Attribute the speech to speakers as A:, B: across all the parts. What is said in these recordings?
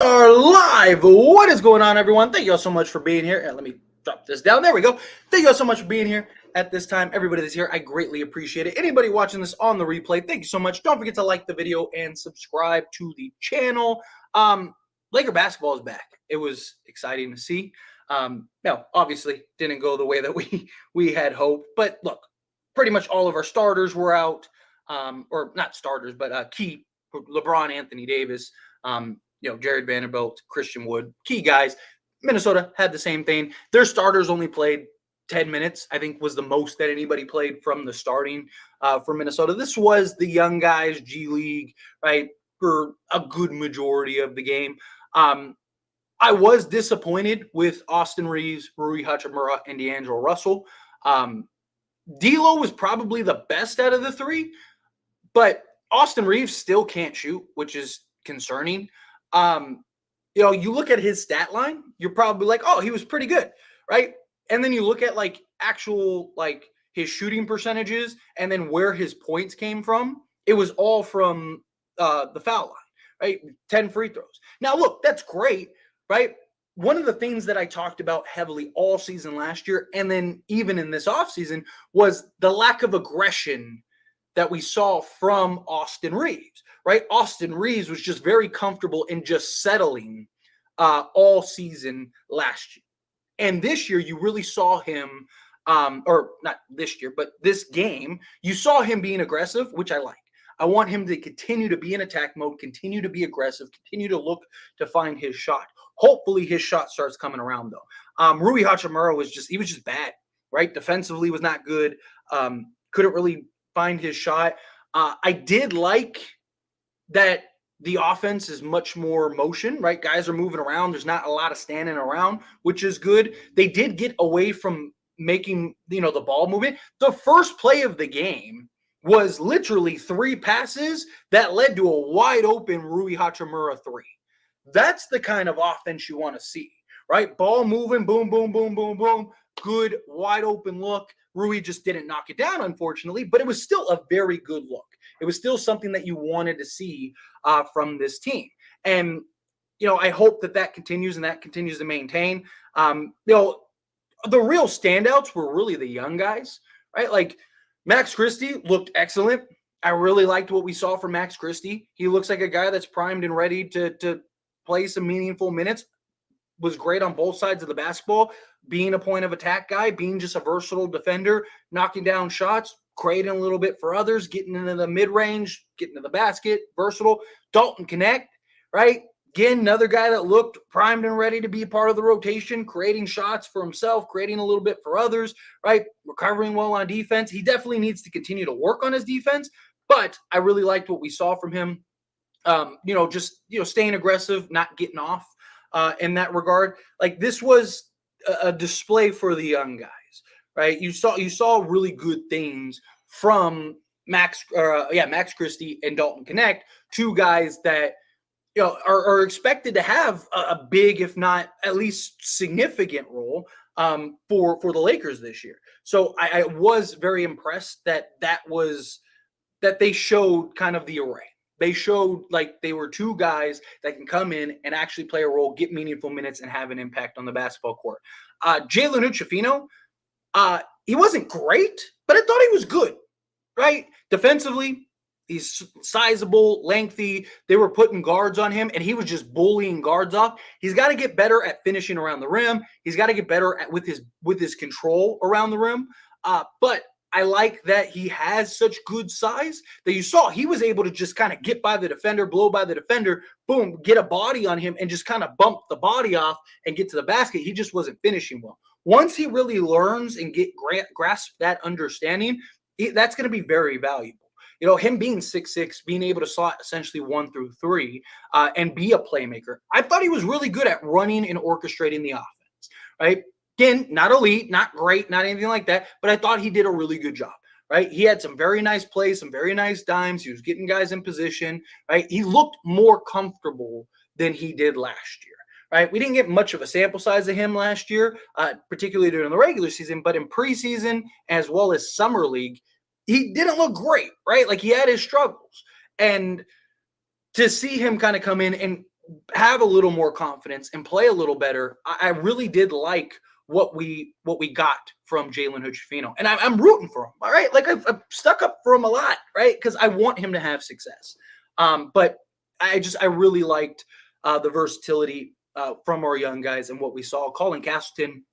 A: Are live. What is going on, everyone? Thank you all so much for being here. And let me drop this down. There we go. Thank you all so much for being here at this time. Everybody that's here, I greatly appreciate it. Anybody watching this on the replay, thank you so much. Don't forget to like the video and subscribe to the channel. Laker basketball is back. It was exciting to see. No, obviously didn't go the way that we had hoped. But look, pretty much all of our starters were out. Or not starters, but key LeBron, Anthony Davis. Jared Vanderbilt, Christian Wood, key guys. Minnesota had the same thing. Their starters only played 10 minutes, I think was the most that anybody played from the starting for Minnesota. This was the young guys, G League, right, for a good majority of the game. I was disappointed with Austin Reaves, Rui Hachimura, and D'Angelo Russell. D'Lo was probably the best out of the three, but Austin Reaves still can't shoot, which is concerning. You look at his stat line, you're probably like, oh, he was pretty good, right? And then you look at actual his shooting percentages and then where his points came from. It was all from the foul line, right? 10 free throws. Now, look, that's great, right? One of the things that I talked about heavily all season last year, and then even in this offseason, was the lack of aggression that we saw from Austin Reaves, right? Austin Reaves was just very comfortable in just settling all season last year. And this year, you really saw him, or not this year, but this game, you saw him being aggressive, which I like. I want him to continue to be in attack mode, continue to be aggressive, continue to look to find his shot. Hopefully his shot starts coming around, though. Rui Hachimura was just bad, right? Defensively was not good. Couldn't really find his shot. I did like that the offense is much more motion, right? Guys are moving around. There's not a lot of standing around, which is good. They did get away from making, the ball movement. The first play of the game was literally 3 passes that led to a wide open Rui Hachimura 3. That's the kind of offense you want to see, right? Ball moving, boom, boom, boom, boom, boom. Good wide open look. Rui just didn't knock it down, unfortunately, but it was still a very good look. It was still something that you wanted to see from this team. And, I hope that continues and that continues to maintain. The real standouts were really the young guys, right? Like Max Christie looked excellent. I really liked what we saw from Max Christie. He looks like a guy that's primed and ready to play some meaningful minutes. Was great on both sides of the basketball, being a point of attack guy, being just a versatile defender, knocking down shots, creating a little bit for others, getting into the mid-range, getting to the basket, versatile. Dalton Connect, right? Again, another guy that looked primed and ready to be a part of the rotation, creating shots for himself, creating a little bit for others, right? Recovering well on defense. He definitely needs to continue to work on his defense, but I really liked what we saw from him. Staying aggressive, not getting off. In that regard, this was a display for the young guys, right? You saw really good things from Max Christie and Dalton Connect, 2 guys that are expected to have a big, if not at least significant role for the Lakers this year. So I was very impressed that they showed kind of the array. They showed they were 2 guys that can come in and actually play a role, get meaningful minutes, and have an impact on the basketball court. Jalen Hood-Schifino, he wasn't great, but I thought he was good, right? Defensively, he's sizable, lengthy. They were putting guards on him, and he was just bullying guards off. He's got to get better at finishing around the rim. He's got to get better with his control around the rim. But I like that he has such good size that you saw he was able to just kind of get by the defender, blow by the defender, boom, get a body on him and just kind of bump the body off and get to the basket. He just wasn't finishing well. Once he really learns and grasp that understanding, that's going to be very valuable. Him being 6'6", being able to slot essentially 1 through 3 and be a playmaker. I thought he was really good at running and orchestrating the offense, right? Again, not elite, not great, not anything like that, but I thought he did a really good job, right? He had some very nice plays, some very nice dimes. He was getting guys in position, right? He looked more comfortable than he did last year, right? We didn't get much of a sample size of him last year, particularly during the regular season, but in preseason as well as summer league, he didn't look great, right? He had his struggles. And to see him kind of come in and have a little more confidence and play a little better. I really did like what we got from Jalen Hood-Schifino, and I'm rooting for him. All right, like I've stuck up for him a lot, right? Because I want him to have success. But I really liked the versatility from our young guys and what we saw. Colin Castleton,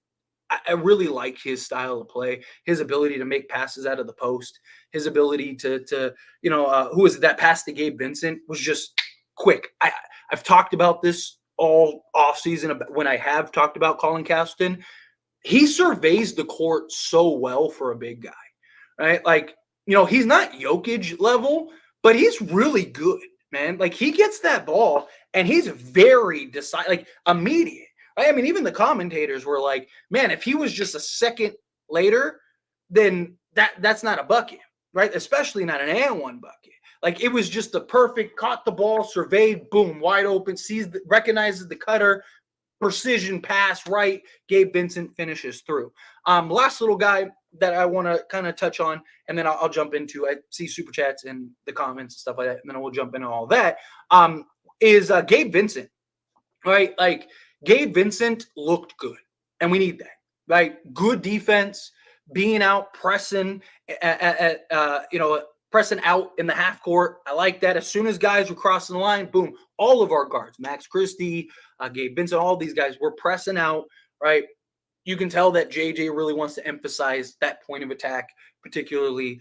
A: I really like his style of play, his ability to make passes out of the post, his ability to who was it, that pass to Gabe Vincent was just quick. I've talked about this all offseason when I have talked about Colin Castleton. He surveys the court so well for a big guy, right? Like, he's not Jokic level, but he's really good, man. Like, he gets that ball and he's very decisive, like immediate. Right? I mean, even the commentators were like, man, if he was just a second later, then that's not a bucket, right? Especially not an and one bucket. Like, it was just the perfect, caught the ball, surveyed, boom, wide open, recognizes the cutter, precision pass, right? Gabe Vincent finishes through. Last little guy that I want to kind of touch on, and then I'll jump into, I see super chats and the comments and stuff like that, and then we'll jump into all that, is Gabe Vincent, right? Like, Gabe Vincent looked good, and we need that, right? Good defense, being out, pressing, pressing out in the half court. I like that. As soon as guys were crossing the line, boom, all of our guards, Max Christie, Gabe Vincent, all these guys were pressing out, right? You can tell that JJ really wants to emphasize that point of attack, particularly,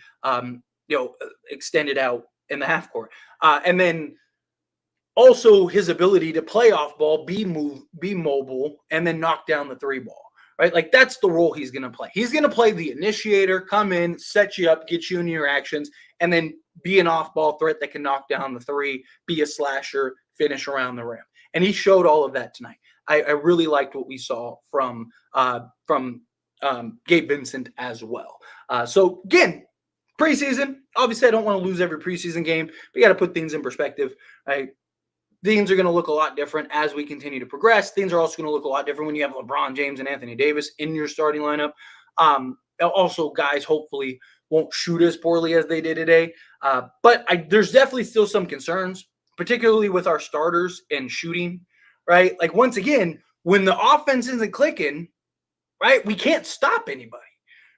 A: extended out in the half court. And then also his ability to play off ball, be mobile, and then knock down the three ball, right? Like, that's the role he's going to play. He's going to play the initiator, come in, set you up, get you in your actions, and then be an off-ball threat that can knock down the three, be a slasher, finish around the rim. And he showed all of that tonight. I really liked what we saw from Gabe Vincent as well. So, again, preseason, obviously I don't want to lose every preseason game. We got to put things in perspective, right? Things are going to look a lot different as we continue to progress. Things are also going to look a lot different when you have LeBron James and Anthony Davis in your starting lineup. Also, guys hopefully won't shoot as poorly as they did today. But there's definitely still some concerns, particularly with our starters and shooting, right? Like, once again, when the offense isn't clicking, right, we can't stop anybody.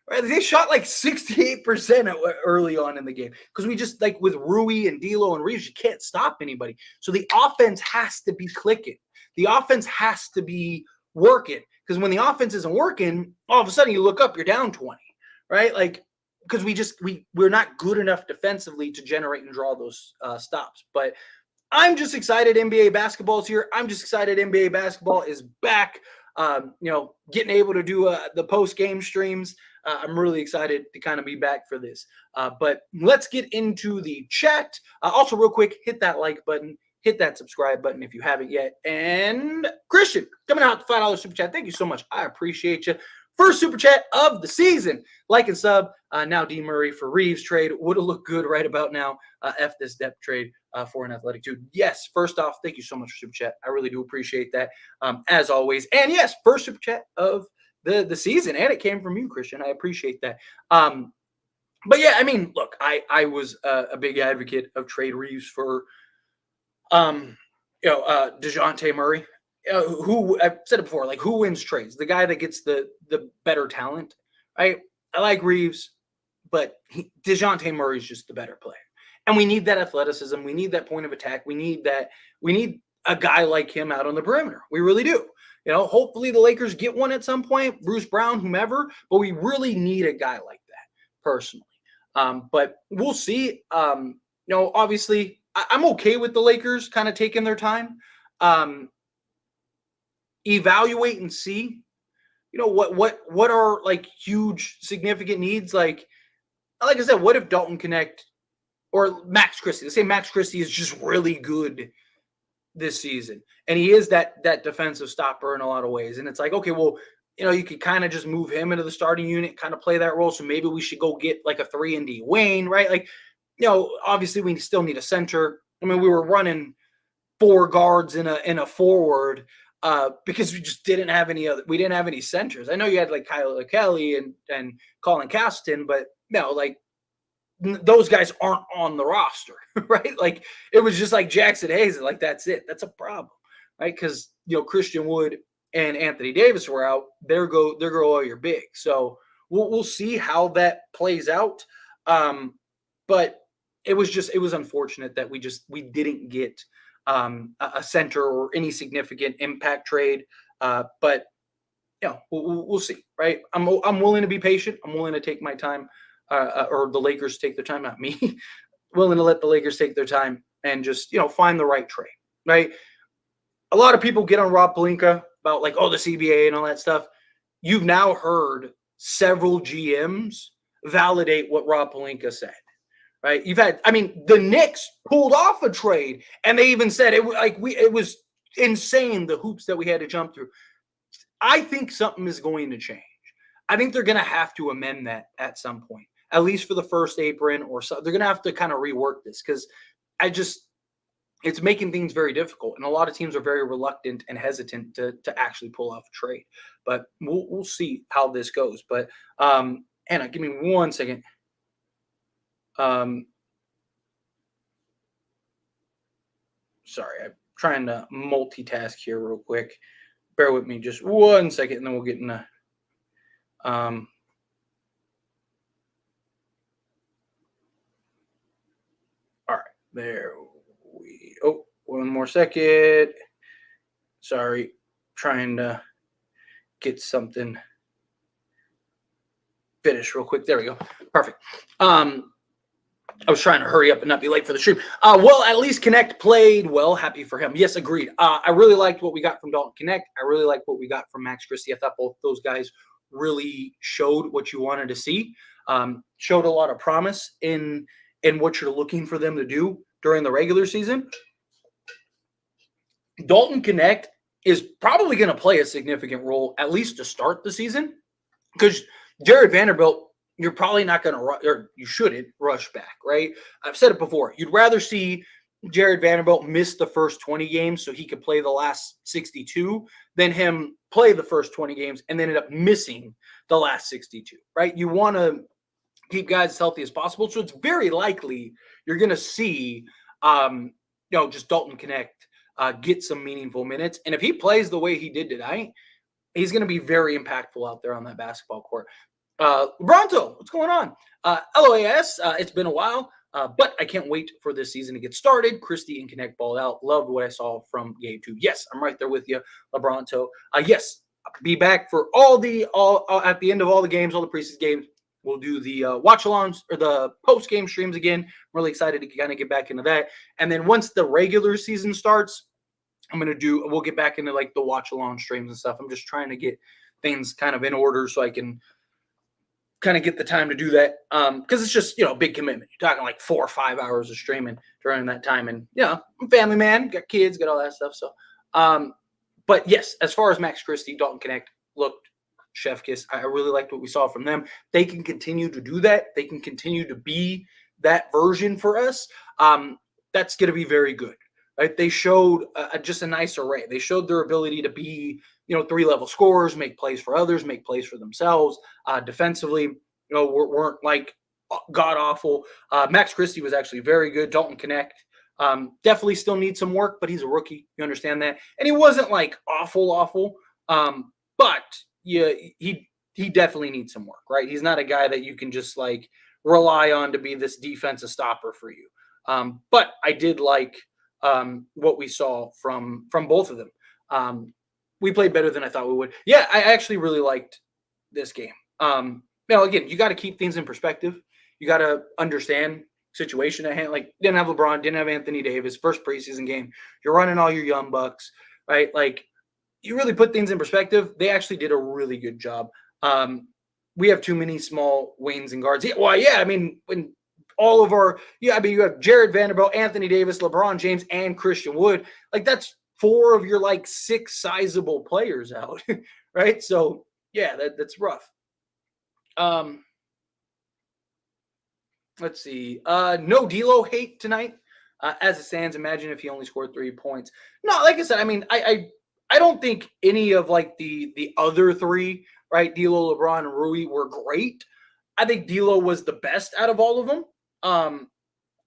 A: Right, they shot like 68% early on in the game because we just, like, with Rui and D'Lo and Reaves, you can't stop anybody. So the offense has to be clicking. The offense has to be working, because when the offense isn't working, all of a sudden you look up, you're down 20, right? Like, because we're not good enough defensively to generate and draw those stops. But I'm just excited NBA basketball is here. I'm just excited NBA basketball is back. Getting able to do the post-game streams. I'm really excited to kind of be back for this. But let's get into the chat. Also, real quick, hit that like button. Hit that subscribe button if you haven't yet. And Christian, coming out the $5 super chat. Thank you so much. I appreciate you. First super chat of the season. Like and sub. Now D. Murray for Reaves trade. Would have looked good right about now. F this depth trade for an athletic dude. Yes, first off, thank you so much for super chat. I really do appreciate that, as always. And yes, first super chat of the season. And it came from you, Christian. I appreciate that. But yeah, I mean, look, I was a big advocate of trade Reaves for DeJounte Murray. Who, I've said it before, like, who wins trades? The guy that gets the better talent, right? I like Reaves, but DeJounte Murray is just the better player. And we need that athleticism. We need that point of attack. We need a guy like him out on the perimeter. We really do. Hopefully the Lakers get one at some point, Bruce Brown, whomever, but we really need a guy like that, personally. But we'll see. Obviously, I'm okay with the Lakers kind of taking their time. Evaluate and see, what are, like, huge significant needs. Like I said, what if Dalton Connect or Max Christie? Let's say Max Christie is just really good this season, and he is that defensive stopper in a lot of ways. And it's like, okay, well, you could kind of just move him into the starting unit, kind of play that role. So maybe we should go get like a 3-and-D Wayne, right? Like, obviously we still need a center. I mean, we were running 4 guards in a forward. Because we just didn't have we didn't have any centers. I know you had like Kyle Kelly and Colin Castleton, but like, those guys aren't on the roster, right? Like, it was just like Jackson Hayes, like, that's it. That's a problem. right? Because Christian Wood and Anthony Davis were out. There go all your bigs. So we'll see how that plays out. But it was unfortunate that we didn't get a center or any significant impact trade. But we'll see, right? I'm willing to be patient. I'm willing to take my time, or the Lakers take their time, not me. Willing to let the Lakers take their time and just find the right trade, right? A lot of people get on Rob Pelinka about the CBA and all that stuff. You've now heard several GMs validate what Rob Pelinka said, right? The Knicks pulled off a trade, and they even said it was insane, the hoops that we had to jump through. I think something is going to change. I think they're going to have to amend that at some point, at least for the first apron or so. They're going to have to kind of rework this because it's making things very difficult. And a lot of teams are very reluctant and hesitant to actually pull off a trade. But we'll see how this goes. But Anna, give me 1 second. Sorry, I'm trying to multitask here real quick. Bear with me just 1 second, and then we'll get into all right, there we one more second. Sorry, trying to get something finished real quick. There we go. Perfect. I was trying to hurry up and not be late for the stream. Well, at least Connect played well. Happy for him. Yes, agreed. I really liked what we got from Dalton Connect. I really liked what we got from Max Christie. I thought both those guys really showed what you wanted to see. Showed a lot of promise in what you're looking for them to do during the regular season. Dalton Connect is probably going to play a significant role, at least to start the season, because Jared Vanderbilt, you're probably not going to or you shouldn't rush back, right? I've said it before. You'd rather see Jared Vanderbilt miss the first 20 games so he could play the last 62 than him play the first 20 games and then end up missing the last 62, right? You want to keep guys as healthy as possible. So it's very likely you're going to see, just Dalton Connect get some meaningful minutes. And if he plays the way he did tonight, he's going to be very impactful out there on that basketball court. Bronto, what's going on? LOAS, it's been a while, but I can't wait for this season to get started. Christie and Connect balled out. Loved what I saw from Gabe too. Yes, I'm right there with you, LeBronto. Yes, be back for all at the end of all the games, all the preseason games. We'll do the watch-alongs or the post-game streams again. I'm really excited to kind of get back into that. And then once the regular season starts, we'll get back into the watch-along streams and stuff. I'm just trying to get things kind of in order so I can kind of get the time to do that. Because it's just, a big commitment. You're talking 4 or 5 hours of streaming during that time. And, I'm a family man, got kids, got all that stuff. So, but yes, as far as Max Christie, Dalton Connect looked chef kiss. I really liked what we saw from them. They can continue to do that. They can continue to be that version for us. That's going to be very good. Right? They showed just a nice array. They showed their ability to be, 3-level scorers, make plays for others, make plays for themselves. Defensively, weren't god awful. Max Christie was actually very good. Dalton Connect definitely still needs some work, but he's a rookie. You understand that, and he wasn't awful. But yeah, he definitely needs some work. Right? He's not a guy that you can just rely on to be this defensive stopper for you. But I did like what we saw from both of them. We played better than I thought we would. Yeah, I actually really liked this game. Again, you got to keep things in perspective. You got to understand situation at hand. Didn't have LeBron, didn't have Anthony Davis, first preseason game. You're running all your young bucks, right? You really put things in perspective. They actually did a really good job. We have too many small wings and guards. When all of our you have Jared Vanderbilt, Anthony Davis, LeBron James, and Christian Wood. That's 4 of your 6 sizable players out, right? So yeah, that's rough. Let's see. No D'Lo hate tonight. As it stands, imagine if he only scored 3 points. No, like I said, I don't think any of the other 3, right? D'Lo, LeBron, and Rui were great. I think D'Lo was the best out of all of them.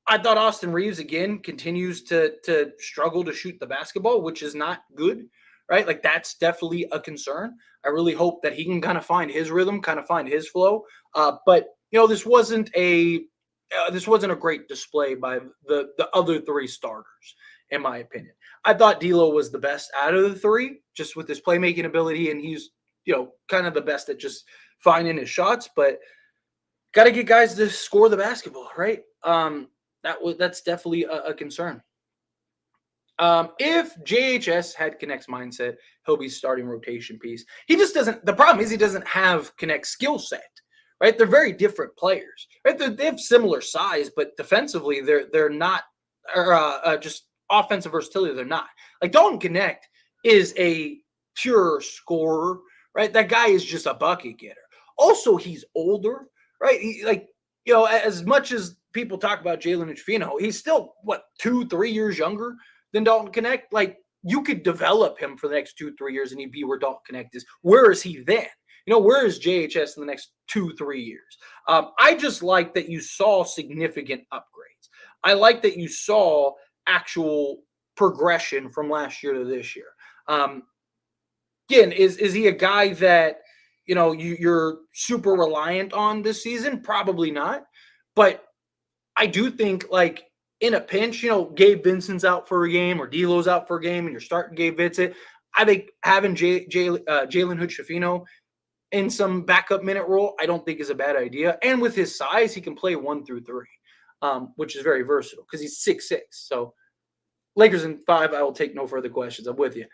A: I thought Austin Reaves again continues to struggle to shoot the basketball, which is not good, right? Like that's definitely a concern. I really hope that he can kind of find his rhythm, kind of find his flow. But this wasn't a great display by the other three starters, in my opinion. I thought D'Lo was the best out of the three, just with his playmaking ability, and he's kind of the best at just finding his shots. But got to get guys to score the basketball, right? That's definitely a concern. If JHS had Connect's mindset, he'll be starting rotation piece. He just doesn't. The problem is he doesn't have Connect's skill set, right? They're very different players, right? They have similar size, but defensively they're not, or just offensive versatility they're not. Like Dalton Connect is a pure scorer, right? That guy is just a bucket getter. Also, he's older, right? As much as people talk about Jalen Hood-Schifino, he's still 2-3 years younger than Dalton Connect. Like you could develop him for the next 2-3 years and he'd be where Dalton Connect is. Where is he then? Where is JHS in the next 2-3 years? I just like that you saw significant upgrades. I like that you saw actual progression from last year to this year. Again, is he a guy that you're super reliant on this season? Probably not. But I do think, like, in a pinch, Gabe Vincent's out for a game or D'Lo's out for a game and you're starting Gabe Vincent. I think having Jalen Hood-Schifino in some backup minute role, I don't think is a bad idea. And with his size, he can play 1 through 3, which is very versatile because he's 6'6". So Lakers in 5, I will take no further questions. I'm with you.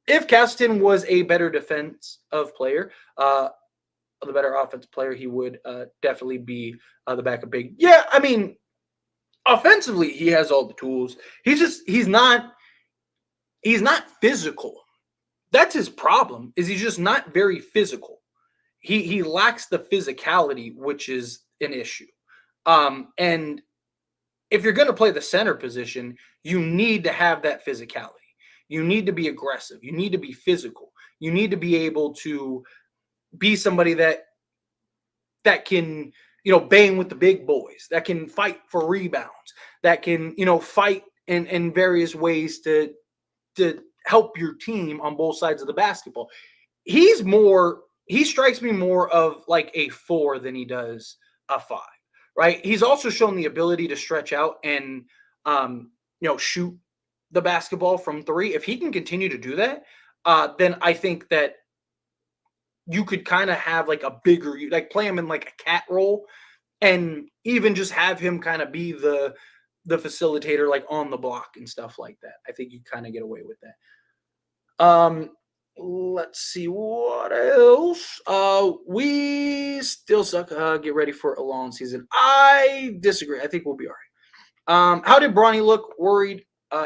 A: If Castleton was a better defensive player, the better offensive player, he would definitely be the backup big. Yeah, I mean, offensively, he has all the tools. He's not physical. That's his problem, is he's just not very physical. He lacks the physicality, which is an issue. And if you're going to play the center position, you need to have that physicality. You need to be aggressive. You need to be physical. You need to be able to be somebody that can, bang with the big boys, that can fight for rebounds, that can, fight in various ways to help your team on both sides of the basketball. He strikes me more of like a 4 than he does a 5, right? He's also shown the ability to stretch out and, shoot the basketball from 3. If he can continue to do that, then I think that you could kind of have like a bigger, like play him in like a cat role and even just have him kind of be the facilitator, like on the block and stuff like that. I think you kind of get away with that. Let's see what else. We still suck. Get ready for a long season. I disagree. I think we'll be all right. How did Bronny look? Worried?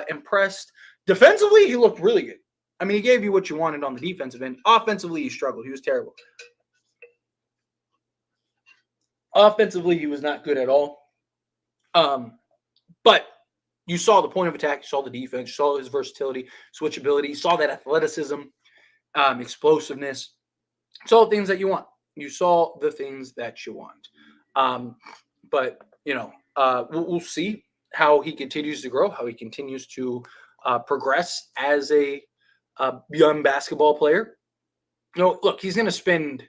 A: Impressed? Defensively, he looked really good. I mean, he gave you what you wanted on the defensive end. Offensively, he struggled. He was terrible. Offensively, he was not good at all. But you saw the point of attack. You saw the defense. You saw his versatility, switchability. You saw that athleticism, explosiveness. You saw the things that you want. You saw the things that you want. But, we'll see how he continues to grow, how he continues to progress as a young basketball player. Look, he's going to spend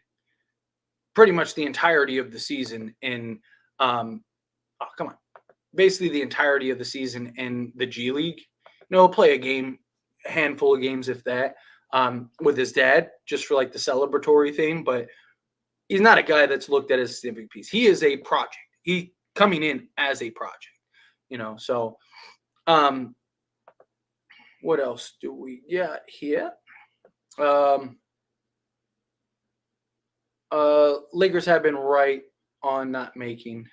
A: pretty much the entirety of the season in, basically the entirety of the season in the G League. He'll play a handful of games, if that, with his dad, just for like the celebratory thing. But he's not a guy that's looked at as a significant piece. He is a project. He coming in as a project, So, what else do we got here? Lakers have been right on not making.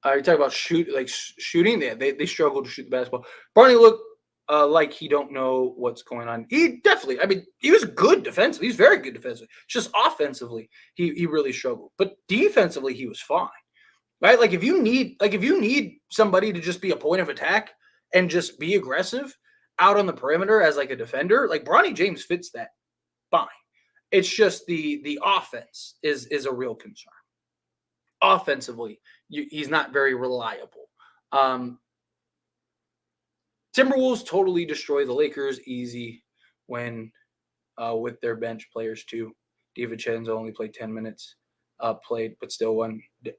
A: You talk about shooting. They struggle to shoot the basketball. Barney looked like he don't know what's going on. He definitely. I mean, he was good defensively. He's very good defensively. Just offensively, he really struggled. But defensively, he was fine. Right? Like if you need somebody to just be a point of attack and just be aggressive out on the perimeter as like a defender, like Bronny James fits that fine. It's just the offense is a real concern. Offensively, he's not very reliable. Timberwolves totally destroy the Lakers easy when with their bench players too. DiVincenzo only played 10 minutes, but still won. The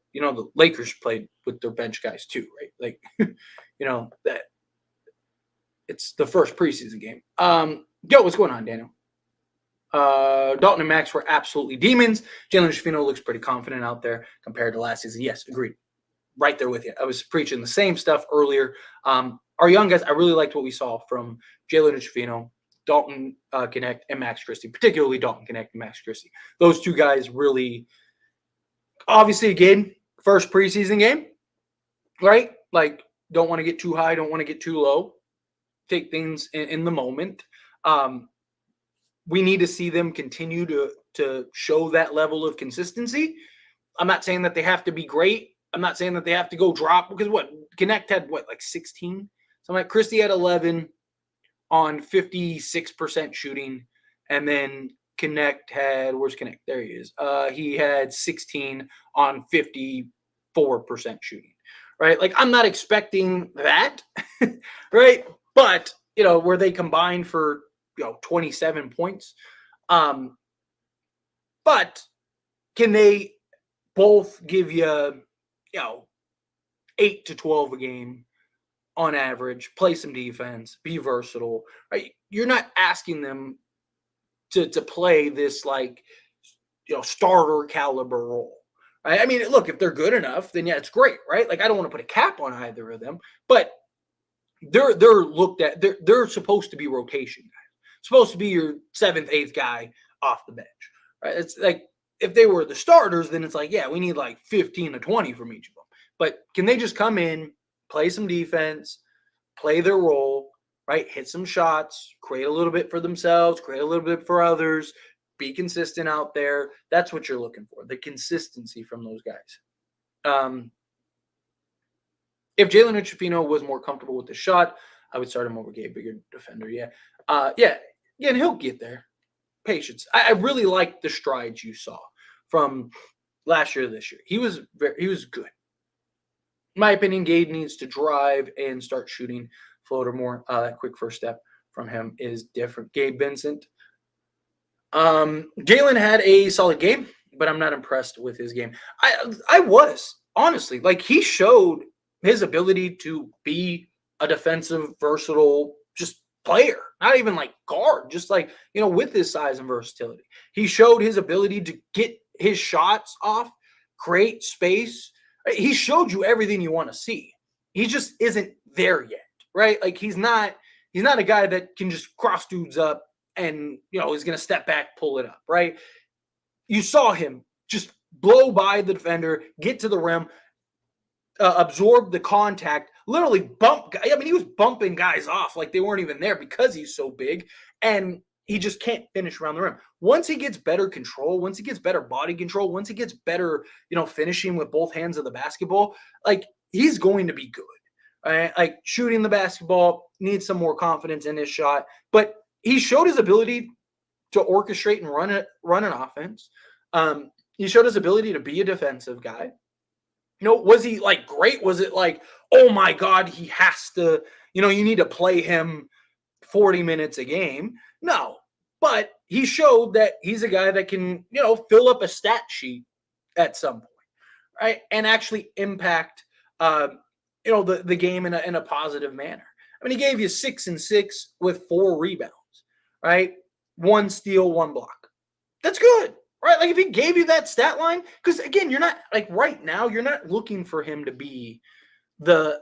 A: Lakers played with their bench guys too, right? Like, that it's the first preseason game. What's going on, Daniel? Dalton and Max were absolutely demons. Jalen Hood-Schifino looks pretty confident out there compared to last season. Yes, agreed. Right there with you. I was preaching the same stuff earlier. Our young guys, I really liked what we saw from Jalen Hood-Schifino, Dalton Connect, and Max Christie, particularly Dalton Connect and Max Christie. Those two guys really, obviously, again, first preseason game, right? Like, don't want to get too high, don't want to get too low. Take things in the moment. We need to see them continue to show that level of consistency. I'm not saying that they have to be great. I'm not saying that they have to go drop, because Connect had like 16? So like Christie had 11 on 56% shooting, and then Connect had, where's Connect? There he is. He had 16 on 54% shooting, right? Like, I'm not expecting that, right? But, where they combined for 27 points. But can they both give you, 8 to 12 a game on average, play some defense, be versatile, right? You're not asking them to play this starter caliber role, right? I mean, look, if they're good enough, then yeah, it's great, right? Like, I don't want to put a cap on either of them, but they're looked at, they're supposed to be rotation guys, supposed to be your 7th, 8th guy off the bench, right? It's like, if they were the starters, then it's like, yeah, we need like 15 to 20 from each of them. But can they just come in, play some defense, play their role, right? Hit some shots, create a little bit for themselves, create a little bit for others, be consistent out there. That's what you're looking for, the consistency from those guys. If Jalen Hood-Schifino was more comfortable with the shot, I would start him over Gabe, bigger defender. Yeah. And he'll get there. Patience. I really like the strides you saw from last year to this year. He was good. In my opinion, Gabe needs to drive and start shooting floater more. That quick first step from him is different. Gabe Vincent. Jalen had a solid game, but I'm not impressed with his game. I was, honestly. Like, he showed his ability to be a defensive, versatile, just player, not even like guard, just like, with his size and versatility. He showed his ability to get his shots off, create space. He showed you everything you want to see. He just isn't there yet, right? Like, he's not a guy that can just cross dudes up and, is going to step back, pull it up, right? You saw him just blow by the defender, get to the rim, absorb the contact, literally bump. I mean, he was bumping guys off like they weren't even there because he's so big, and he just can't finish around the rim. Once he gets better control, once he gets better body control, once he gets better, finishing with both hands of the basketball, like, he's going to be good. Right? Like, shooting the basketball, needs some more confidence in his shot, but he showed his ability to orchestrate and run an offense. He showed his ability to be a defensive guy. Was he like great? Was it like, oh my God, he has to, you need to play him 40 minutes a game? No, but he showed that he's a guy that can, fill up a stat sheet at some point, right? And actually impact, the game in a positive manner. I mean, he gave you 6 and 6 with 4 rebounds, right? 1 steal, 1 block. That's good. Right, like, if he gave you that stat line, because again, you're not, like, right now, you're not looking for him to be the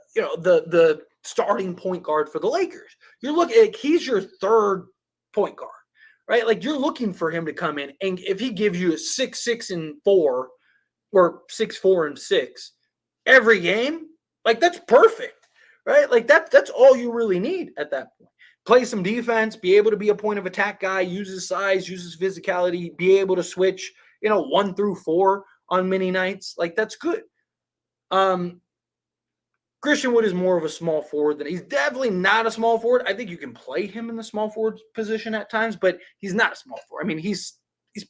A: starting point guard for the Lakers. You're looking, like, he's your 3rd point guard, right? Like, you're looking for him to come in, and if he gives you a 6, 6, and 4, or 6, 4, and 6 every game, like, that's perfect, right? Like, that's all you really need at that point. Play some defense, be able to be a point of attack guy, use his size, use his physicality, be able to switch, 1 through 4 on many nights. Like, that's good. Christian Wood is more of a small forward than he's definitely not a small forward. I think you can play him in the small forward position at times, but he's not a small forward. I mean, he's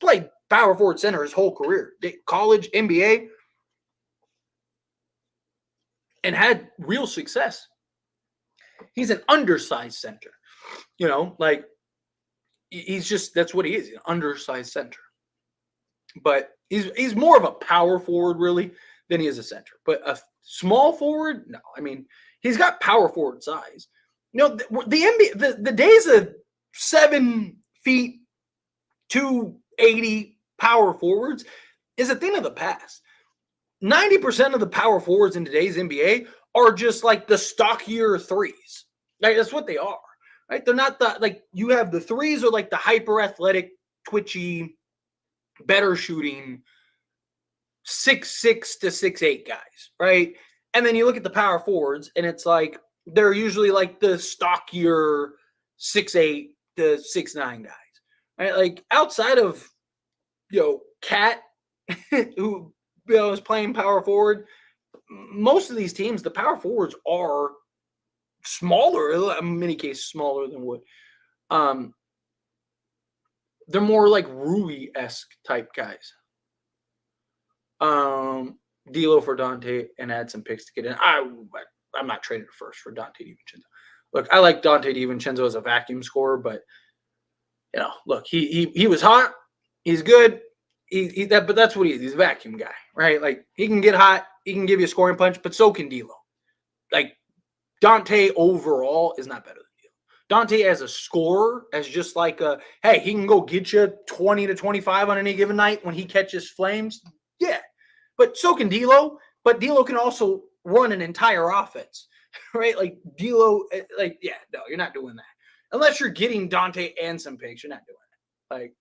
A: played power forward center his whole career. College, NBA. and had real success. He's an undersized center. Like he's just, that's what he is, an undersized center. But he's more of a power forward really than he is a center. But a small forward, no. I mean, he's got power forward size. The NBA, the days of 7 feet 280 power forwards is a thing of the past. 90% of the power forwards in today's NBA are just like the stockier threes. Like, that's what they are. Right? They're not like you have the threes are like the hyper athletic, twitchy, better shooting 6'6" to 6'8" guys, right? And then you look at the power forwards, and it's like they're usually like the stockier 6'8" to 6'9" guys, right? Like outside of Cat, who is playing power forward, most of these teams, the power forwards are smaller, in many cases smaller than Wood. They're more like Rui-esque type guys. D'Lo for Dante and add some picks to get in. I'm not trading a first for Dante DiVincenzo. Look, I like Dante DiVincenzo as a vacuum scorer, but look, he was hot. He's good. But that's what he is. He's a vacuum guy, right? Like he can get hot. He can give you a scoring punch, but so can D'Lo. Like Dante overall is not better than D'Lo. Dante as a scorer, as just like hey, he can go get you 20 to 25 on any given night when he catches flames. Yeah, but so can D'Lo. But D'Lo can also run an entire offense, right? Like D'Lo, no, you're not doing that unless you're getting Dante and some picks. You're not doing it. Like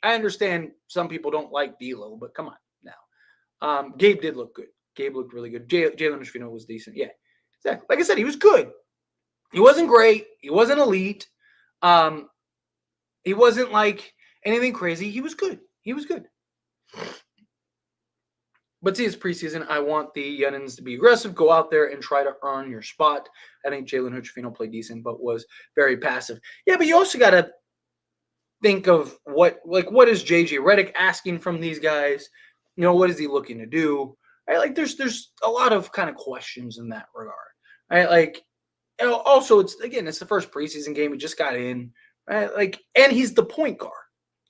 A: I understand some people don't like D'Lo, but come on now. Gabe did look good. Gabe looked really good. Jalen Hood-Schifino was decent. Yeah, exactly. Like I said, he was good. He wasn't great. He wasn't elite. He wasn't like anything crazy. He was good. He was good. But see, it's preseason. I want the Yunnins to be aggressive, go out there and try to earn your spot. I think Jalen Hood-Schifino played decent, but was very passive. Yeah, but you also got to think of what is JJ Redick asking from these guys? What is he looking to do? Right? Like there's a lot of kind of questions in that regard. Right? Like also it's the first preseason game. He just got in. Right? Like, and he's the point guard.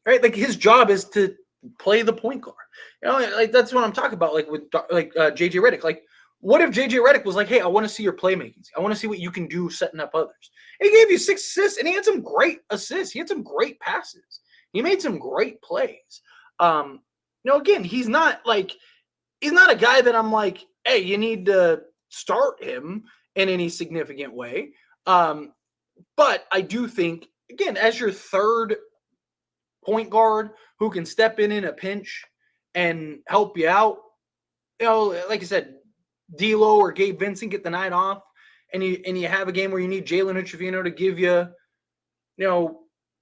A: Right? Like his job is to play the point guard. Like that's what I'm talking about. Like with JJ Redick. Like, what if JJ Redick was like, hey, I want to see your playmaking. I want to see what you can do setting up others. And he gave you 6 assists, and he had some great assists. He had some great passes. He made some great plays. Again, he's not a guy that I'm like, hey, you need to start him in any significant way. But I do think, again, as your third point guard who can step in a pinch and help you out, like I said, D'Lo or Gabe Vincent get the night off, and you have a game where you need Jalen Hood-Schifino to give you,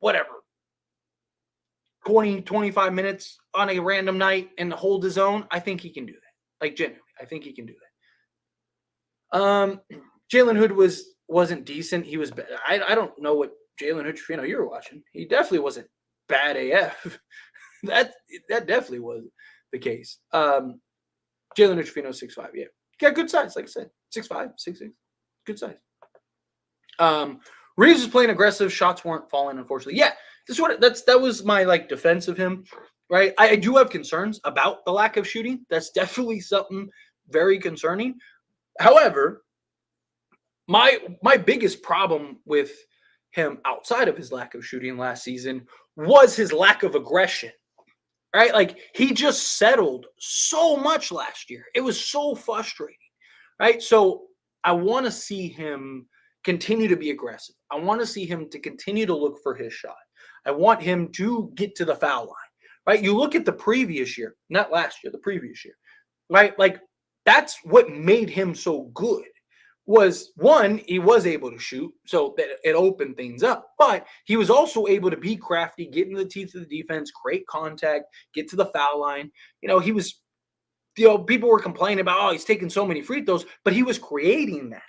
A: whatever, 20, 25 minutes on a random night and hold his own, I think he can do that. Like, genuinely, I think he can do that. Jalen Hood wasn't decent. He was bad. I don't know what Jalen Hood-Schifino you were watching. He definitely wasn't bad AF. that definitely was the case. Jalen Hood-Schifino 6'5", yeah. Got good size, like I said. 6'5", 6'6". Good size. Reaves was playing aggressive. Shots weren't falling, unfortunately. Yeah, that was my defense of him, right? I do have concerns about the lack of shooting. That's definitely something very concerning. However, my biggest problem with him outside of his lack of shooting last season was his lack of aggression. Right? Like he just settled so much last year. It was so frustrating. Right? So I want to see him continue to be aggressive. I want to see him to continue to look for his shot. I want him to get to the foul line. Right? You look at the previous year, not last year, the previous year. Right? Like that's what made him so good. Was one, he was able to shoot, so that it opened things up, but he was also able to be crafty, get into the teeth of the defense, create contact, get to the foul line. He was, people were complaining about, oh, he's taking so many free throws, but he was creating that,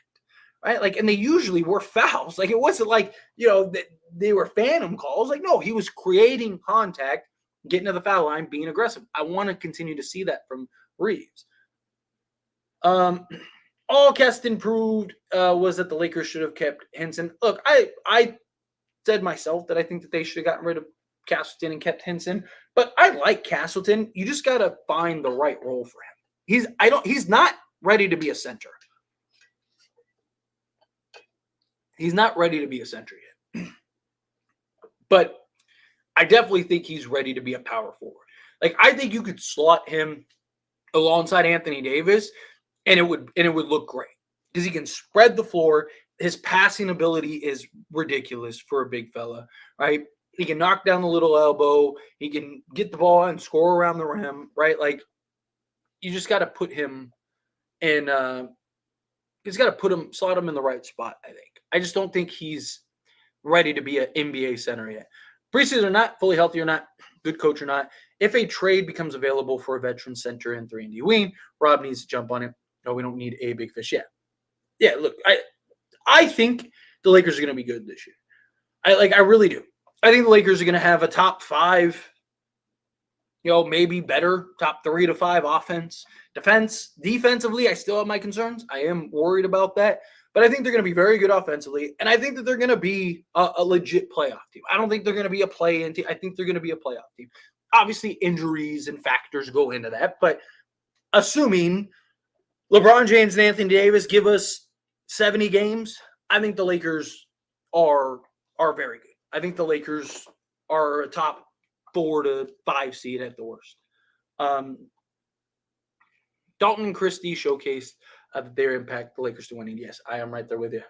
A: right? Like, and they usually were fouls. Like, it wasn't like, that they were phantom calls. Like, no, he was creating contact, getting to the foul line, being aggressive. I want to continue to see that from Reaves. All Keston proved was that the Lakers should have kept Henson. Look, I said myself that I think that they should have gotten rid of Castleton and kept Henson, but I like Castleton. You just got to find the right role for him. He's not ready to be a center. He's not ready to be a center yet. But I definitely think he's ready to be a power forward. Like, I think you could slot him alongside Anthony Davis and it would look great because he can spread the floor. His passing ability is ridiculous for a big fella, right? He can knock down the little elbow. He can get the ball and score around the rim, right? Like, you just got to put him in. He's got to slot him in the right spot, I think. I just don't think he's ready to be an NBA center yet. Preseason or not, fully healthy or not, good coach or not, if a trade becomes available for a veteran center in 3-and-D wing, Rob needs to jump on it. No, we don't need a big fish yet. Yeah, look, I think the Lakers are going to be good this year. I really do. I think the Lakers are going to have a top 5, maybe better, top 3 to 5 offense. Defensively, I still have my concerns. I am worried about that. But I think they're going to be very good offensively, and I think that they're going to be a legit playoff team. I don't think they're going to be a play-in team. I think they're going to be a playoff team. Obviously, injuries and factors go into that, but assuming LeBron James and Anthony Davis give us 70 games, I think the Lakers are very good. I think the Lakers are a top 4 to 5 seed at the worst. Dalton and Christie showcased their impact, the Lakers to winning. Yes, I am right there with you.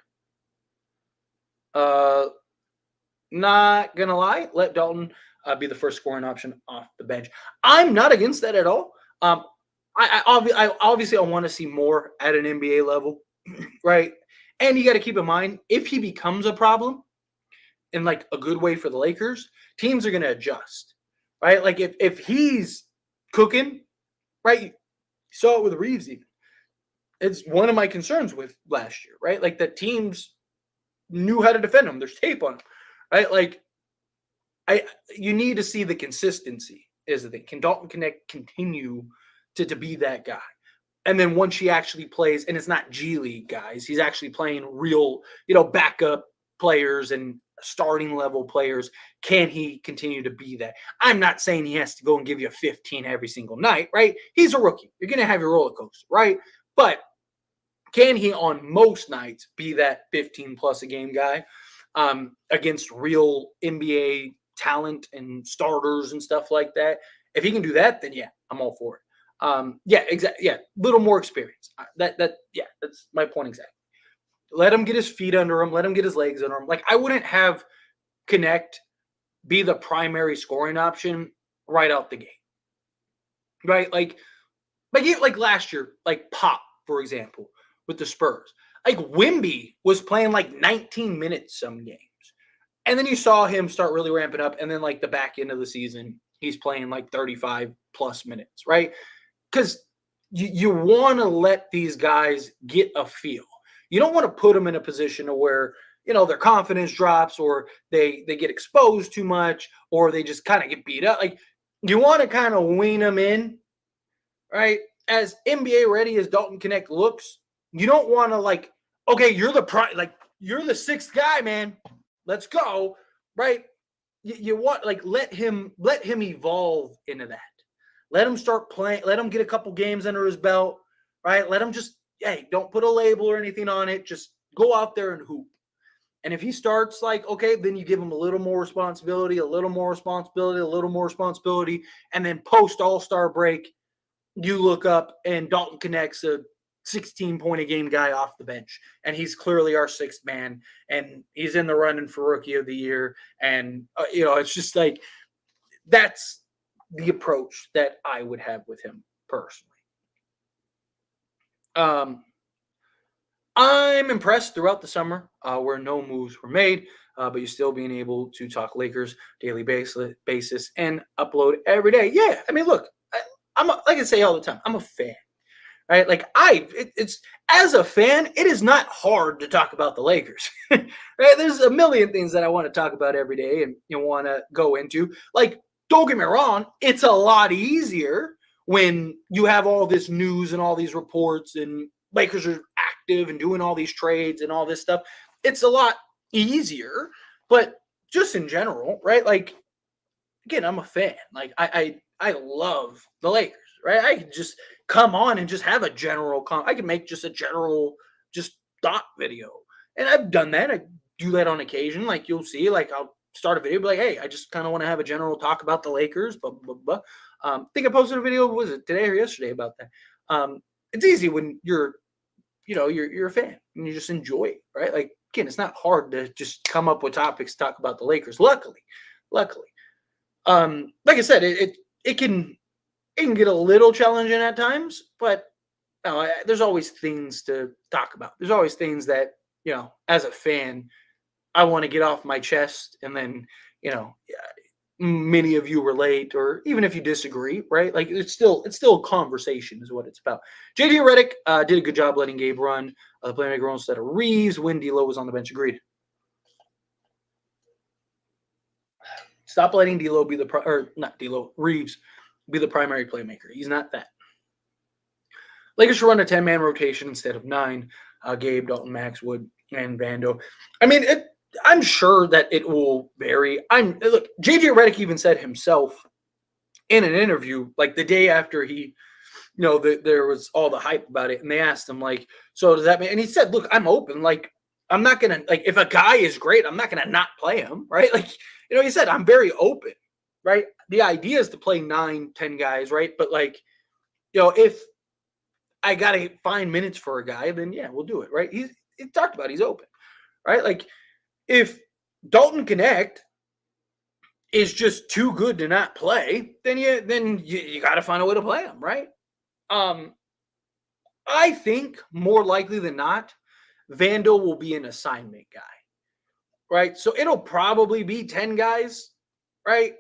A: Not going to lie, let Dalton be the first scoring option off the bench. I'm not against that at all. I obviously want to see more at an NBA level, right? And you got to keep in mind, if he becomes a problem in like a good way for the Lakers, teams are going to adjust, right? Like if he's cooking, right? You saw it with Reaves even. It's one of my concerns with last year, right? Like the teams knew how to defend him. There's tape on him, right? Like you need to see the consistency is the thing. Can Dalton continue to be that guy? And then once he actually plays, and it's not G League guys, he's actually playing real, backup players and starting level players. Can he continue to be that? I'm not saying he has to go and give you a 15 every single night, right? He's a rookie. You're going to have your roller coaster, right? But can he on most nights be that 15 plus a game guy against real NBA talent and starters and stuff like that? If he can do that, then yeah, I'm all for it. Yeah, exactly. Yeah, little more experience. That's my point exactly. Let him get his feet under him. Let him get his legs under him. Like, I wouldn't have Connect be the primary scoring option right out the gate, right? Like last year, like Pop, for example, with the Spurs. Like Wemby was playing like 19 minutes some games. And then you saw him start really ramping up. And then like the back end of the season, he's playing like 35 plus minutes, right? Because you want to let these guys get a feel. You don't want to put them in a position where, their confidence drops or they get exposed too much or they just kind of get beat up. Like, you want to kind of wean them in, right? As NBA ready as Dalton Connect looks, you don't want to like, okay, you're the 6th guy, man. Let's go, right? You want like let him evolve into that. Let him start playing. Let him get a couple games under his belt, right? Let him just, hey, don't put a label or anything on it. Just go out there and hoop. And if he starts like, okay, then you give him a little more responsibility, a little more responsibility, a little more responsibility. And then post All-Star break, you look up and Dalton Connect's a 16-point-a-game guy off the bench. And he's clearly our 6th man. And he's in the running for Rookie of the Year. And, it's just like that's the approach that I would have with him personally. I'm impressed throughout the summer where no moves were made, but you're still being able to talk Lakers daily basis and upload every day. Yeah, I mean, look, like I say all the time, I'm a fan, right? Like it's as a fan, it is not hard to talk about the Lakers, right? There's a million things that I want to talk about every day and you want to go into. Like, don't get me wrong, it's a lot easier when you have all this news and all these reports and Lakers are active and doing all these trades and all this stuff, it's a lot easier. But just in general, right? Like, again, I'm a fan. Like, I love the Lakers, right? I could just come on and just have a general I can make just a general just thought video. And I've done that. I do that on occasion. Like, you'll see, like, I'll start a video, be like, hey, I just kind of want to have a general talk about the Lakers, blah, blah, blah. I think I posted a video, was it today or yesterday, about that. It's easy when you're a fan and you just enjoy it, right? Like, again, it's not hard to just come up with topics to talk about the Lakers. Luckily. Like I said, it can get a little challenging at times, but there's always things to talk about. There's always things that, as a fan, I want to get off my chest, and then, many of you relate, or even if you disagree, right? Like, it's still a conversation is what it's about. JJ Redick did a good job letting Gabe run the playmaker role instead of Reaves when D'Lo was on the bench. Agreed. Stop letting D'Lo be Reaves be the primary playmaker. He's not that. Lakers should run a 10-man rotation instead of 9. Gabe, Dalton, Max, Wood, and Vando. I mean, I'm sure that it will vary. Look, JJ Redick even said himself in an interview, like the day after he, there was all the hype about it, and they asked him, like, so does that mean? And he said, look, I'm open. Like, I'm not gonna, like, if a guy is great, I'm not gonna not play him, right? Like, he said, I'm very open, right? The idea is to play 9, 10 guys, right? But, like, if I gotta find minutes for a guy, then yeah, we'll do it, right? He talked about he's open, right? Like, if Dalton Connect is just too good to not play, then you got to find a way to play him, right? I think more likely than not, Vando will be an assignment guy, right? So it'll probably be 10 guys, right?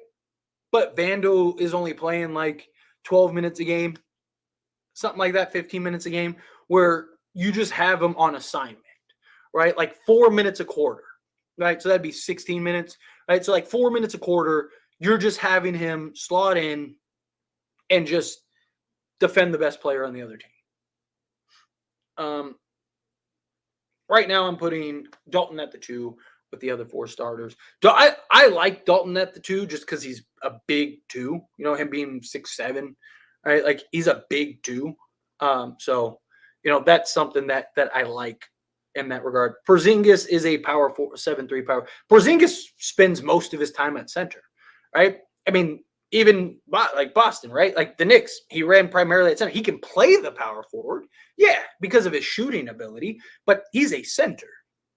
A: But Vando is only playing like 12 minutes a game, something like that, 15 minutes a game, where you just have him on assignment, right? Like 4 minutes a quarter, right? So that'd be 16 minutes, right? So like 4 minutes a quarter, you're just having him slot in and just defend the best player on the other team. Right now I'm putting Dalton at the 2 with the other 4 starters. I like Dalton at the 2 just because he's a big 2. Him being 6'7", right? Like, he's a big 2. So that's something that I like in that regard. Porzingis is a power 4, 7'3" power. Porzingis spends most of his time at center, right? I mean, even like Boston, right? Like the Knicks, he ran primarily at center. He can play the power forward, yeah, because of his shooting ability, but he's a center,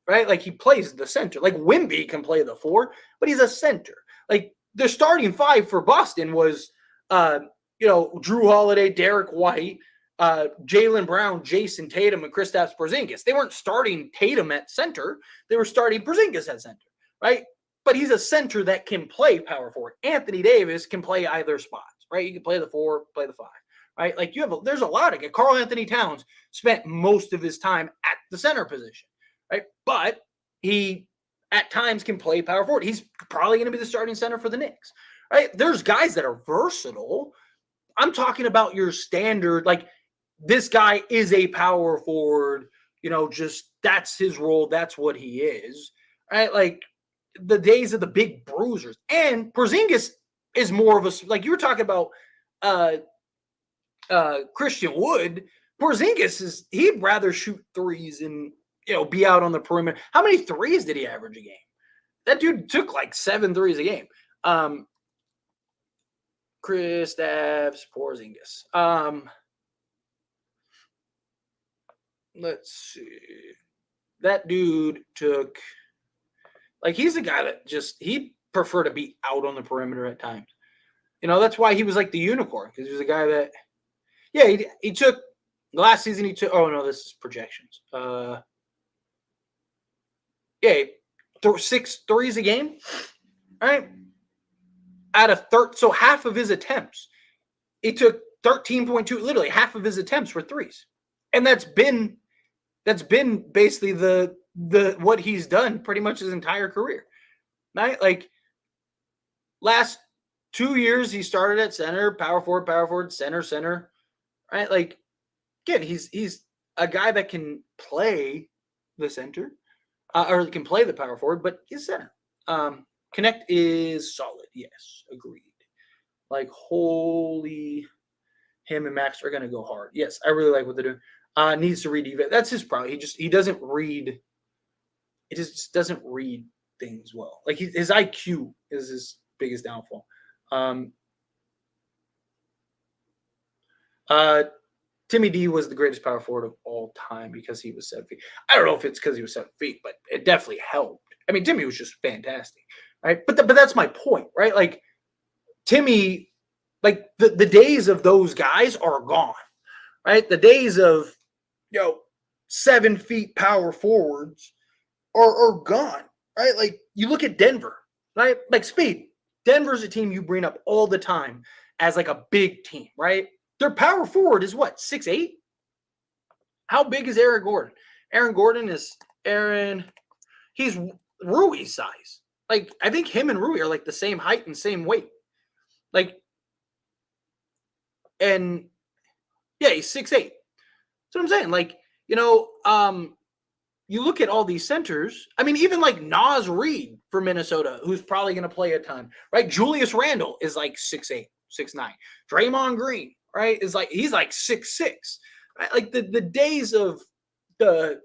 A: right? Like, he plays the center. Like, Wemby can play the 4, but he's a center. Like, the starting 5 for Boston was, Drew Holiday, Derek White, Jaylen Brown, Jason Tatum, and Kristaps Porzingis. They weren't starting Tatum at center. They were starting Porzingis at center, right? But he's a center that can play power forward. Anthony Davis can play either spots, right? You can play the 4, play the 5, right? Like, there's a lot of it. Karl Anthony Towns spent most of his time at the center position, right? But he at times can play power forward. He's probably going to be the starting center for the Knicks, right? There's guys that are versatile. I'm talking about your standard, like, this guy is a power forward, just that's his role. That's what he is, right? Like, the days of the big bruisers. And Porzingis is more of a, like you were talking about Christian Wood. Porzingis he'd rather shoot threes and, be out on the perimeter. How many threes did he average a game? That dude took like 7 threes a game. Kristaps Porzingis. Let's see. That dude took, like, he's a guy that he'd prefer to be out on the perimeter at times. That's why he was like the unicorn, because he was a guy that, yeah, he took, last season he took, oh no, this is projections. Yeah, 6 threes a game, right? Out of so half of his attempts, he took 13.2, literally half of his attempts were threes. And that's been basically the what he's done pretty much his entire career, right? Like, last 2 years he started at center, power forward, center, right? Like, again, he's a guy that can play the center or can play the power forward, but is center. Connect is solid. Yes, agreed. Like, holy, him and Max are going to go hard. Yes, I really like what they're doing. Needs to read defense. That's his problem. He doesn't read. It just doesn't read things well. Like, his IQ is his biggest downfall. Timmy D was the greatest power forward of all time because he was 7 feet. I don't know if it's because he was 7 feet, but it definitely helped. I mean, Timmy was just fantastic, right? But that's my point, right? Like, Timmy, like, the days of those guys are gone, right? The days of, 7 feet power forwards are gone, right? Like, you look at Denver, right? Like, speed. Denver's a team you bring up all the time as like a big team, right? Their power forward is what, 6'8"? How big is Aaron Gordon? He's Rui's size. Like, I think him and Rui are like the same height and same weight. Like, and yeah, he's 6'8". That's what I'm saying. Like, you look at all these centers. I mean, even like Naz Reid for Minnesota, who's probably going to play a ton, right? Julius Randle is like 6'8", 6'9". Draymond Green, right, is like, he's like 6'6". Right? Like, the days of the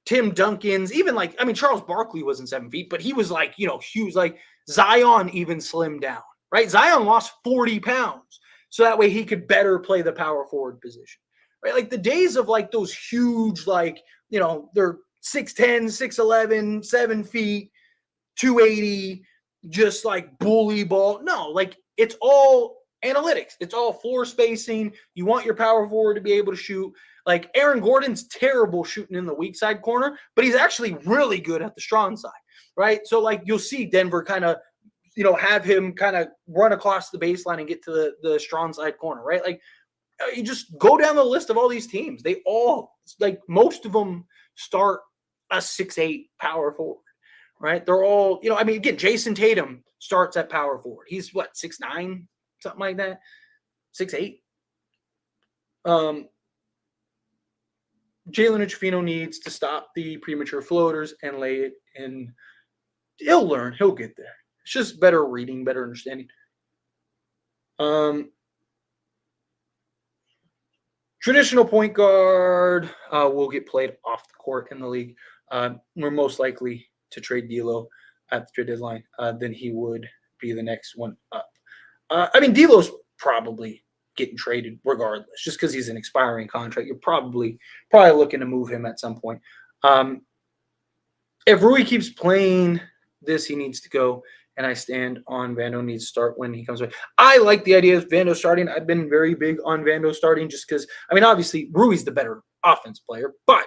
A: Tim Duncan's, even like, I mean, Charles Barkley wasn't 7 feet, but he was like, huge. Like, Zion even slimmed down, right? Zion lost 40 pounds so that way he could better play the power forward position, right? Like, the days of like those huge, like, they're 6'10", 6'11", 7 feet, 280, just like bully ball. No, like, it's all analytics. It's all floor spacing. You want your power forward to be able to shoot. Like, Aaron Gordon's terrible shooting in the weak side corner, but he's actually really good at the strong side, right? So, like, you'll see Denver kind of, have him kind of run across the baseline and get to the strong side corner, right? Like, you just go down the list of all these teams. They all, like, most of them start a 6'8" power forward, right? They're all, I mean, again, Jason Tatum starts at power forward. He's what, 6'9", something like that, 6'8". Jalen Hood-Schifino needs to stop the premature floaters and lay it in. He'll learn. He'll get there. It's just better reading, better understanding. Traditional point guard will get played off the court in the league. We're most likely to trade D'Lo at the trade deadline. Then he would be the next one up. I mean, D'Lo's probably getting traded regardless, just because he's an expiring contract. You're probably looking to move him at some point. If Rui keeps playing this, he needs to go. And I stand on Vando needs to start when he comes back. I like the idea of Vando starting. I've been very big on Vando starting just because, I mean, obviously, Rui's the better offense player, but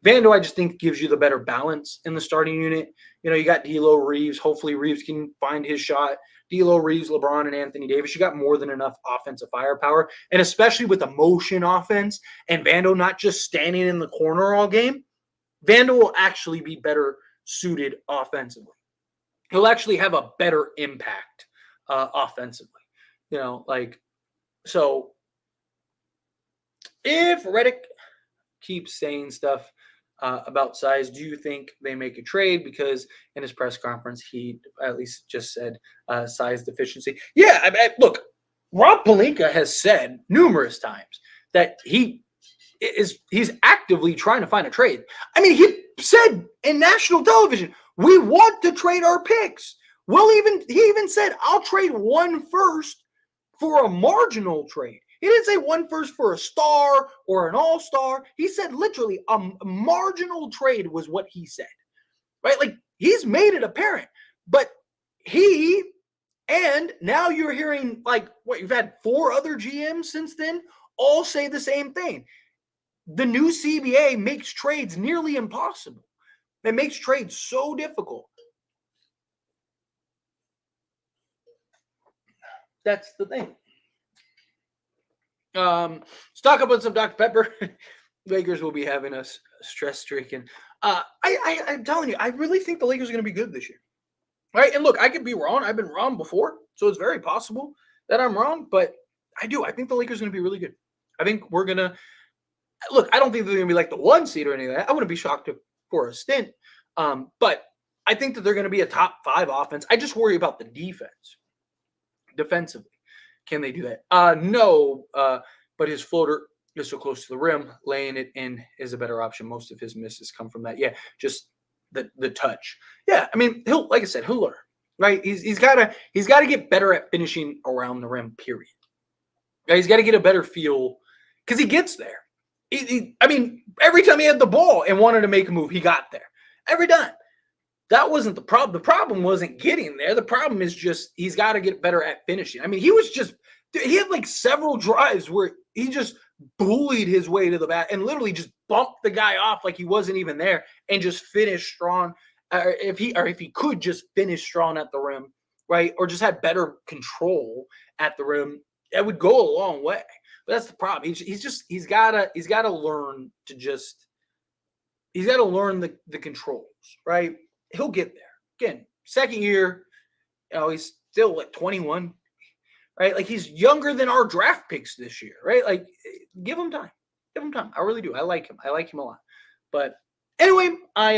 A: Vando, I just think, gives you the better balance in the starting unit. You got D'Lo, Reaves. Hopefully, Reaves can find his shot. D'Lo, Reaves, LeBron, and Anthony Davis. You got more than enough offensive firepower, and especially with the motion offense and Vando not just standing in the corner all game, Vando will actually be better suited offensively. He'll actually have a better impact offensively. So if Redick keeps saying stuff about size, do you think they make a trade? Because in his press conference, he at least just said size deficiency. Yeah, look, Rob Pelinka has said numerous times that he's actively trying to find a trade. I mean, he said in national television, we want to trade our picks. He even said, I'll trade 1 first for a marginal trade. He didn't say 1 first for a star or an all-star. He said literally a marginal trade was what he said, right? Like, he's made it apparent. But and now you're hearing, like, what, you've had 4 other GMs since then all say the same thing. The new CBA makes trades nearly impossible. It makes trades so difficult. That's the thing. Stock up on some Dr. Pepper. Lakers will be having us stress-stricken. I'm telling you, I really think the Lakers are going to be good this year. Right? And look, I could be wrong. I've been wrong before, so it's very possible that I'm wrong. But I do. I think the Lakers are going to be really good. I think we're going to Look, I don't think they're going to be like the 1 seed or anything like that. I wouldn't be shocked for a stint. But I think that they're going to be a top 5 offense. I just worry about the defense. Defensively, can they do that? No, but his floater is so close to the rim, laying it in is a better option. Most of his misses come from that. Yeah, just the touch. Yeah, I mean, like I said, he'll learn, right? He's got to get better at finishing around the rim. Period. Right? He's got to get a better feel because he gets there. I mean, every time he had the ball and wanted to make a move, he got there. Every time. That wasn't the problem. The problem wasn't getting there. The problem is just he's got to get better at finishing. I mean, he had like several drives where he just bullied his way to the bat and literally just bumped the guy off like he wasn't even there and just finished strong. If he could just finish strong at the rim, right, or just had better control at the rim, that would go a long way. But that's the problem. He's gotta learn to just he's got to learn the controls, right? He'll get there. Again, second year, he's still like 21, right? Like he's younger than our draft picks this year, right? Like give him time. Give him time. I really do. I like him. I like him a lot. But anyway, I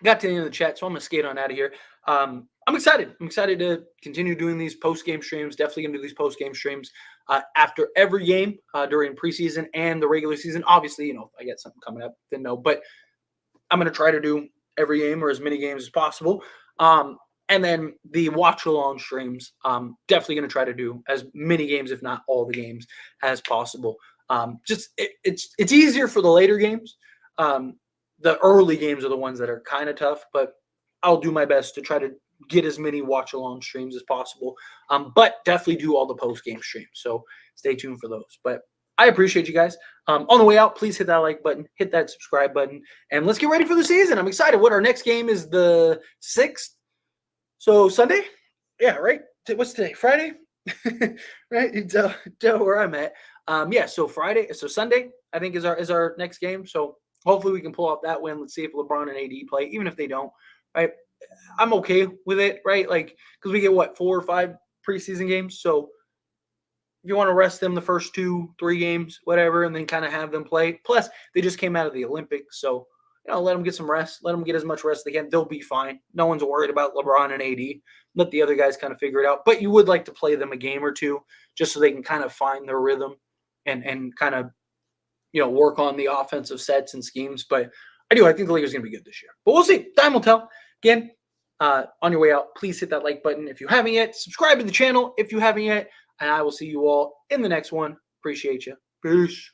A: got to the end of the chat, so I'm going to skate on out of here. I'm excited. I'm excited to continue doing these post-game streams. Definitely going to do these post-game streams after every game during preseason and the regular season. Obviously, if I get something coming up, then no. But I'm going to try to do every game or as many games as possible. And then the watch-along streams, definitely going to try to do as many games, if not all the games, as possible. It's easier for the later games. The early games are the ones that are kind of tough, but I'll do my best to try to get as many watch-along streams as possible. But definitely do all the post-game streams. So stay tuned for those. But I appreciate you guys. On the way out, please hit that like button, hit that subscribe button, and let's get ready for the season. I'm excited. Our next game is the 6th. So Sunday? Yeah, right? What's today? Friday? Right? You tell where I'm at. So Sunday, I think, is our next game. So hopefully we can pull off that win. Let's see if LeBron and AD play, even if they don't, right? I'm okay with it, right? Like, because we get, 4 or 5 preseason games. So if you want to rest them the first 2-3 games, whatever, and then kind of have them play. Plus, they just came out of the Olympics, so let them get some rest. Let them get as much rest as they can. They'll be fine. No one's worried about LeBron and AD. Let the other guys kind of figure it out. But you would like to play them a game or two just so they can kind of find their rhythm and kind of work on the offensive sets and schemes. But I think the Lakers are going to be good this year. But we'll see. Time will tell. Again, on your way out, please hit that like button if you haven't yet. Subscribe to the channel if you haven't yet. And I will see you all in the next one. Appreciate you. Peace.